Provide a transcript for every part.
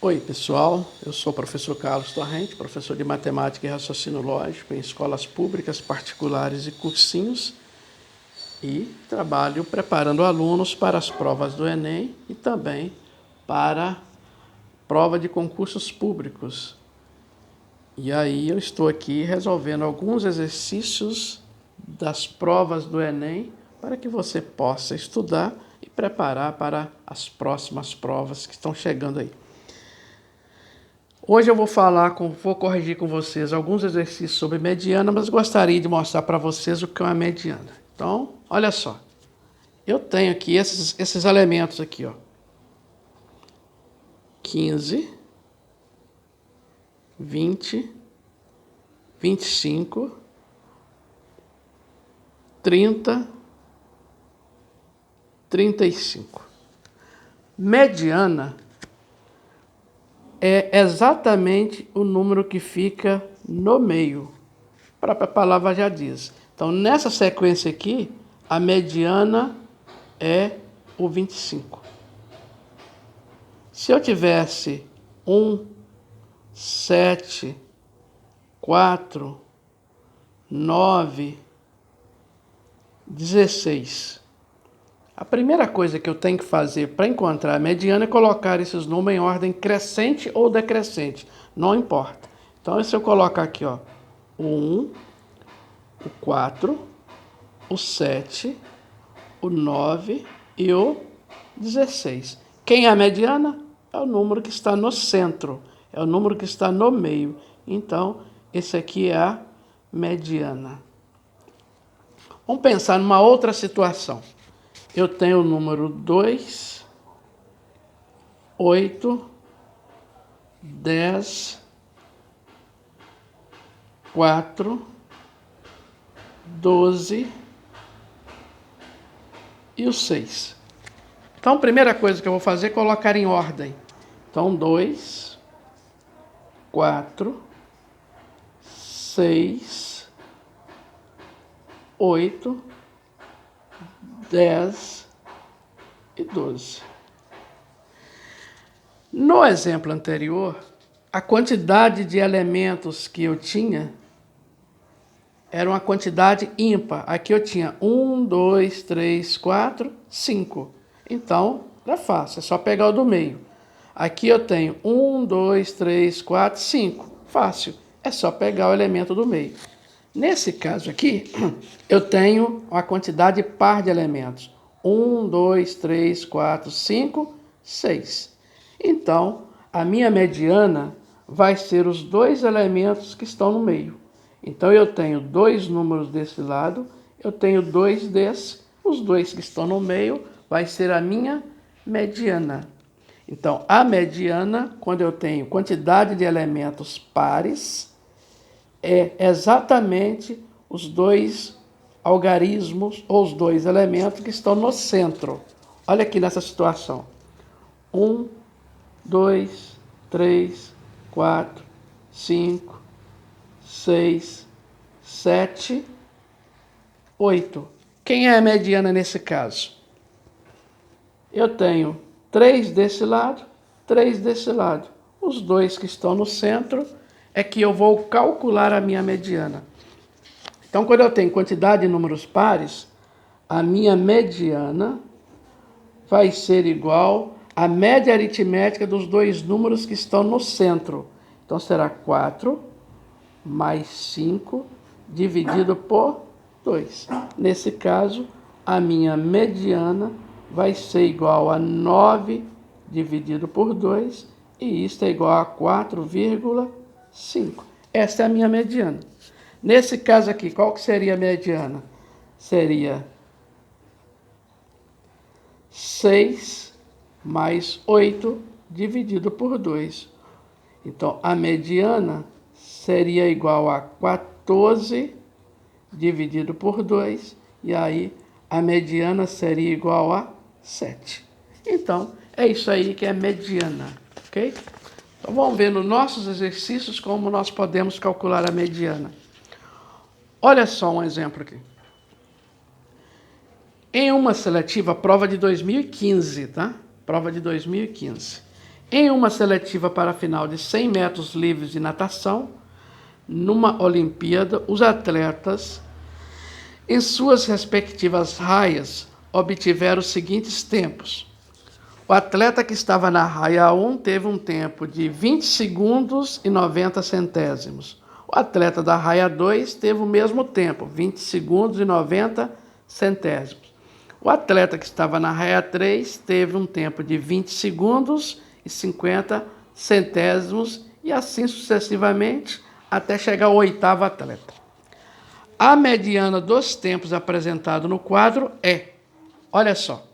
Oi, pessoal. Eu sou o professor Carlos Torrente, professor de Matemática e Raciocínio Lógico em escolas públicas, particulares e cursinhos, e trabalho preparando alunos para as provas do Enem e também para prova de concursos públicos. E aí eu estou aqui resolvendo alguns exercícios das provas do Enem para que você possa estudar e preparar para as próximas provas que estão chegando aí. Hoje eu vou corrigir com vocês alguns exercícios sobre mediana, mas gostaria de mostrar para vocês o que é uma mediana. Então, olha só. Eu tenho aqui esses elementos aqui, ó. 15, 20, 25, 30, 35. Mediana é exatamente o número que fica no meio. A própria palavra já diz. Então, nessa sequência aqui, a mediana é o 25. Se eu tivesse 1, 7, 4, 9, 16. A primeira coisa que eu tenho que fazer para encontrar a mediana é colocar esses números em ordem crescente ou decrescente. Não importa. Então, se eu colocar aqui, ó, o 1, o 4, o 7, o 9 e o 16. Quem é a mediana? É o número que está no centro. É o número que está no meio. Então, esse aqui é a mediana. Vamos pensar numa outra situação. Eu tenho o número 2, 8, 10, 4, 12 e o 6. Então, a primeira coisa que eu vou fazer é colocar em ordem. Então, 2, 4, 6, 8, 10 e 12. No exemplo anterior, a quantidade de elementos que eu tinha era uma quantidade ímpar. Aqui eu tinha 1, 2, 3, 4, 5. Então, é fácil, é só pegar o do meio. Aqui eu tenho 1, 2, 3, 4, 5. Fácil, é só pegar o elemento do meio. Nesse caso aqui, eu tenho uma quantidade par de elementos. 1, 2, 3, 4, 5, 6. Então, a minha mediana vai ser os dois elementos que estão no meio. Então, eu tenho dois números desse lado, eu tenho dois desse, os dois que estão no meio vai ser a minha mediana. Então, a mediana, quando eu tenho quantidade de elementos pares, é exatamente os dois algarismos ou os dois elementos que estão no centro. Olha aqui nessa situação. 1, 2, 3, 4, 5, 6, 7, 8. Quem é a mediana nesse caso? Eu tenho 3 desse lado, 3 desse lado. Os dois que estão no centro é que eu vou calcular a minha mediana. Então, quando eu tenho quantidade de números pares, a minha mediana vai ser igual à média aritmética dos dois números que estão no centro. Então, será 4 mais 5 dividido por 2. Nesse caso, a minha mediana vai ser igual a 9 dividido por 2, e isto é igual a 4,5. Essa é a minha mediana. Nesse caso aqui, qual que seria a mediana? Seria 6 mais 8 dividido por 2. Então, a mediana seria igual a 14 dividido por 2, e aí a mediana seria igual a 7. Então, é isso aí que é mediana, ok? Então, vamos ver nos nossos exercícios como nós podemos calcular a mediana. Olha só um exemplo aqui. Em uma seletiva, prova de 2015, tá? Prova de 2015. Em uma seletiva para a final de 100 metros livres de natação, numa Olimpíada, os atletas, em suas respectivas raias, obtiveram os seguintes tempos. O atleta que estava na raia 1 teve um tempo de 20 segundos e 90 centésimos. O atleta da raia 2 teve o mesmo tempo, 20 segundos e 90 centésimos. O atleta que estava na raia 3 teve um tempo de 20 segundos e 50 centésimos e assim sucessivamente até chegar ao oitavo atleta. A mediana dos tempos apresentado no quadro é, olha só,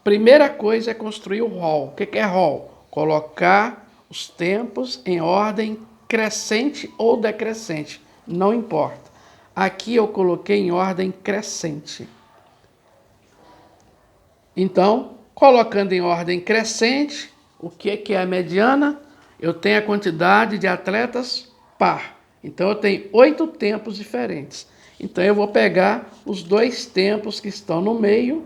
primeira coisa é construir o rol. O que é rol? Colocar os tempos em ordem crescente ou decrescente, não importa. Aqui eu coloquei em ordem crescente. Então, colocando em ordem crescente, o que é a mediana? Eu tenho a quantidade de atletas par. Então, eu tenho 8 tempos diferentes. Então, eu vou pegar os 2 tempos que estão no meio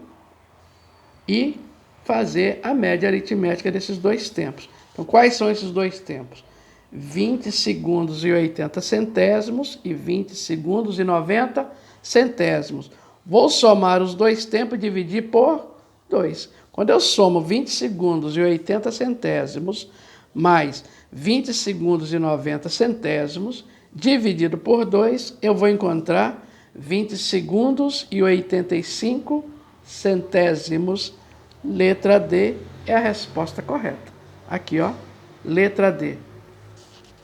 e fazer a média aritmética desses 2 tempos. Então, quais são esses 2 tempos? 20 segundos e 80 centésimos e 20 segundos e 90 centésimos. Vou somar os 2 tempos e dividir por 2. Quando eu somo 20 segundos e 80 centésimos mais 20 segundos e 90 centésimos, dividido por 2, eu vou encontrar 20 segundos e 85 centésimos. Letra D é a resposta correta. Aqui, ó, letra D.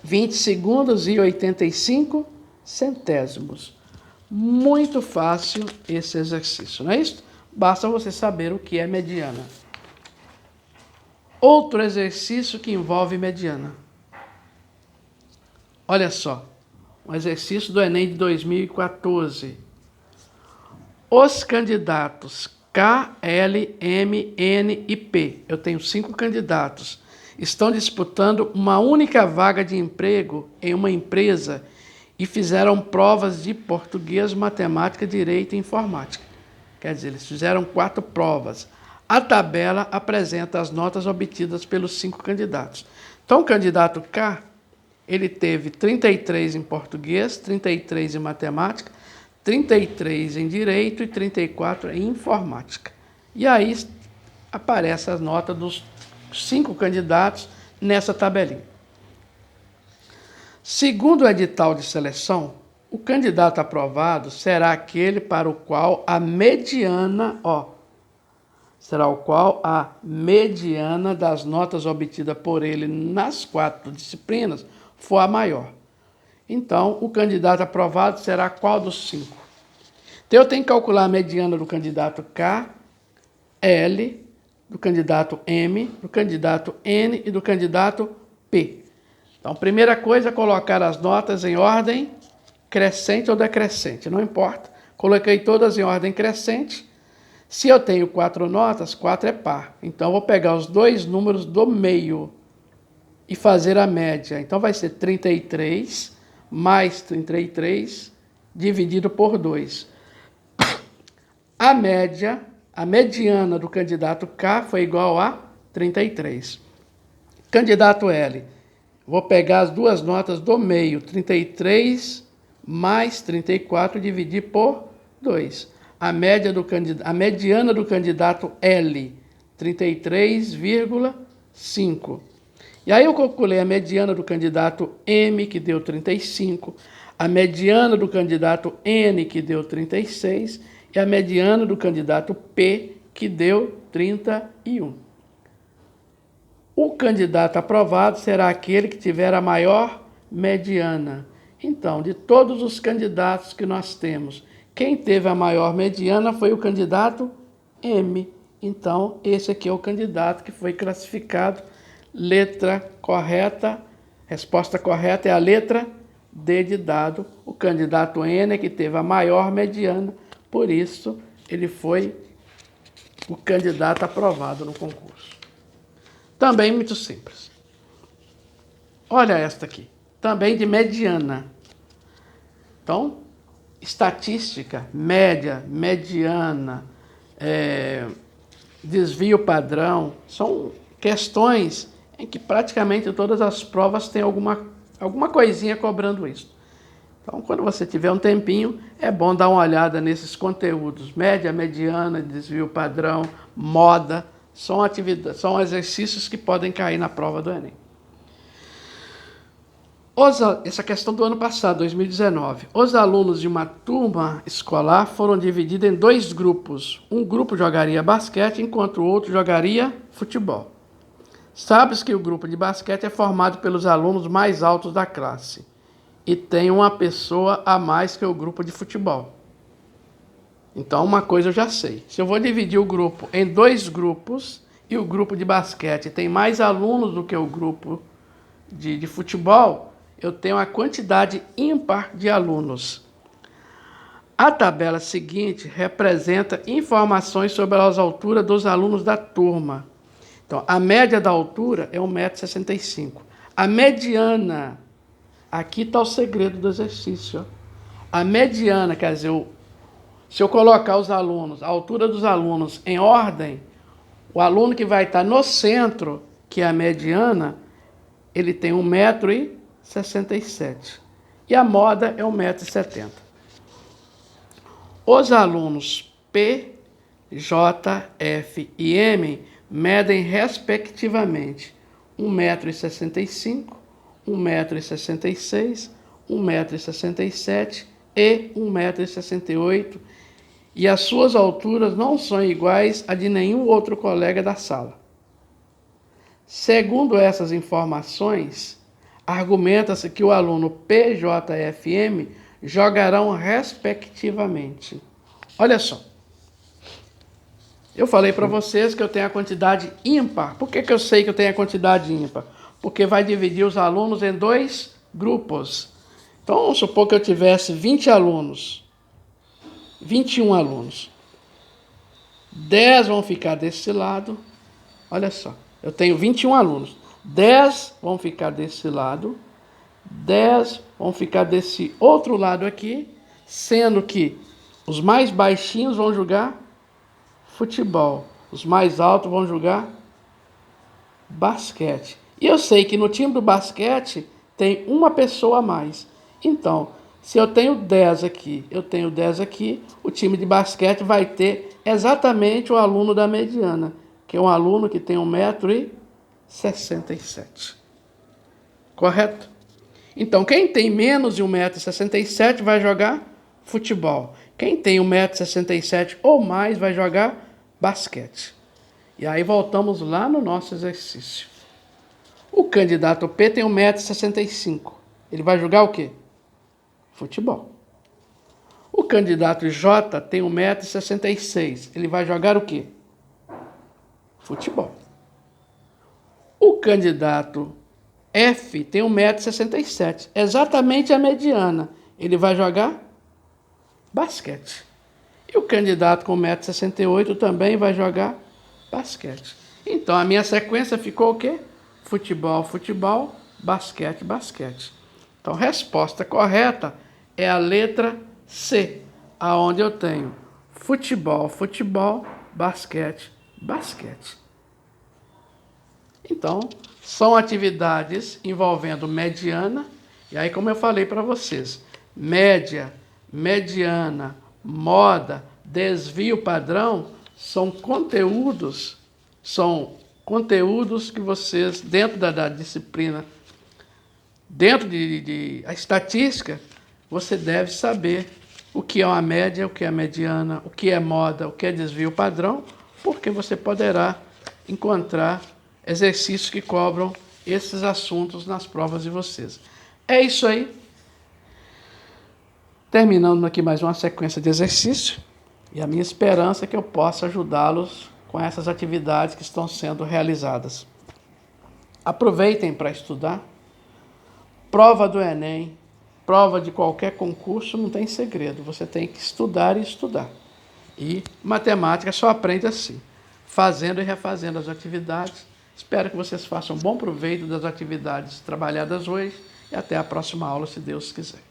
20 segundos e 85 centésimos. Muito fácil esse exercício, não é isso? Basta você saber o que é mediana. Outro exercício que envolve mediana. Olha só, um exercício do Enem de 2014. Os candidatos K, L, M, N e P, eu tenho 5 candidatos, estão disputando uma única vaga de emprego em uma empresa e fizeram provas de português, matemática, direito e informática. Quer dizer, eles fizeram 4 provas. A tabela apresenta as notas obtidas pelos 5 candidatos. Então, o candidato K, ele teve 33 em português, 33 em matemática, 33 em direito e 34 em informática. E aí aparece as notas dos 5 candidatos nessa tabelinha. Segundo o edital de seleção, o candidato aprovado será aquele para o qual a mediana, das notas obtidas por ele nas 4 disciplinas for a maior. Então, o candidato aprovado será qual dos 5? Então, eu tenho que calcular a mediana do candidato K, L, do candidato M, do candidato N e do candidato P. Então, primeira coisa é colocar as notas em ordem crescente ou decrescente, não importa. Coloquei todas em ordem crescente. Se eu tenho 4 notas, 4 é par. Então, eu vou pegar os 2 números do meio e fazer a média. Então, vai ser 33 mais 33 dividido por 2. A mediana do candidato K foi igual a 33. Candidato L, vou pegar as 2 notas do meio, 33 mais 34 dividir por 2. A mediana do candidato L, 33,5. E aí eu calculei a mediana do candidato M, que deu 35, a mediana do candidato N, que deu 36, e a mediana do candidato P, que deu 31. O candidato aprovado será aquele que tiver a maior mediana. Então, de todos os candidatos que nós temos, quem teve a maior mediana foi o candidato M. Então, esse aqui é o candidato que foi classificado. Letra correta, resposta correta é a letra D de dado. O candidato N é que teve a maior mediana, por isso ele foi o candidato aprovado no concurso. Também muito simples. Olha esta aqui, também de mediana. Então, estatística, média, mediana, desvio padrão, são questões em que praticamente todas as provas têm alguma coisinha cobrando isso. Então, quando você tiver um tempinho, é bom dar uma olhada nesses conteúdos. Média, mediana, desvio padrão, moda, são exercícios que podem cair na prova do Enem. Essa questão do ano passado, 2019. Os alunos de uma turma escolar foram divididos em 2 grupos. Um grupo jogaria basquete, enquanto o outro jogaria futebol. Sabes que o grupo de basquete é formado pelos alunos mais altos da classe e tem uma pessoa a mais que o grupo de futebol. Então, uma coisa eu já sei. Se eu vou dividir o grupo em 2 grupos e o grupo de basquete tem mais alunos do que o grupo de futebol, eu tenho a quantidade ímpar de alunos. A tabela seguinte representa informações sobre as alturas dos alunos da turma. Então, a média da altura é 1,65 m. A mediana, aqui está o segredo do exercício. A mediana, quer dizer, se eu colocar os alunos, a altura dos alunos em ordem, o aluno que vai estar no centro, que é a mediana, ele tem 1,67 m. E a moda é 1,70 m. Os alunos P, J, F e M medem respectivamente 1,65 m, 1,66 m, 1,67 m e 1,68 m, e as suas alturas não são iguais a de nenhum outro colega da sala. Segundo essas informações, argumenta-se que o aluno P, J, F e M jogarão respectivamente. Olha só. Eu falei para vocês que eu tenho a quantidade ímpar. Por que eu sei que eu tenho a quantidade ímpar? Porque vai dividir os alunos em 2 grupos. Então, vamos supor que eu tivesse 20 alunos. 21 alunos. 10 vão ficar desse lado. Olha só. Eu tenho 21 alunos. 10 vão ficar desse lado. 10 vão ficar desse outro lado aqui. Sendo que os mais baixinhos vão jogar futebol. Os mais altos vão jogar basquete. E eu sei que no time do basquete tem uma pessoa a mais. Então, se eu tenho 10 aqui, o time de basquete vai ter exatamente o aluno da mediana, que é um aluno que tem 1,67 m. Correto? Então, quem tem menos de 1,67 m vai jogar futebol. Quem tem 1,67 m ou mais vai jogar basquete. E aí voltamos lá no nosso exercício. O candidato P tem 1,65 m. Ele vai jogar o quê? Futebol. O candidato J tem 1,66 m. Ele vai jogar o quê? Futebol. O candidato F tem 1,67 m. Exatamente a mediana. Ele vai jogar basquete. E o candidato com 1,68 m também vai jogar basquete. Então, a minha sequência ficou o quê? Futebol, futebol, basquete, basquete. Então, a resposta correta é a letra C, aonde eu tenho futebol, futebol, basquete, basquete. Então, são atividades envolvendo mediana, e aí, como eu falei para vocês, média, mediana, moda, desvio padrão, são conteúdos que vocês, dentro da disciplina, dentro de a estatística, você deve saber o que é uma média, o que é mediana, o que é moda, o que é desvio padrão, porque você poderá encontrar exercícios que cobram esses assuntos nas provas de vocês. É isso aí. Terminando aqui mais uma sequência de exercícios, e a minha esperança é que eu possa ajudá-los com essas atividades que estão sendo realizadas. Aproveitem para estudar. Prova do Enem, prova de qualquer concurso, não tem segredo. Você tem que estudar e estudar. E matemática só aprende assim, fazendo e refazendo as atividades. Espero que vocês façam bom proveito das atividades trabalhadas hoje e até a próxima aula, se Deus quiser.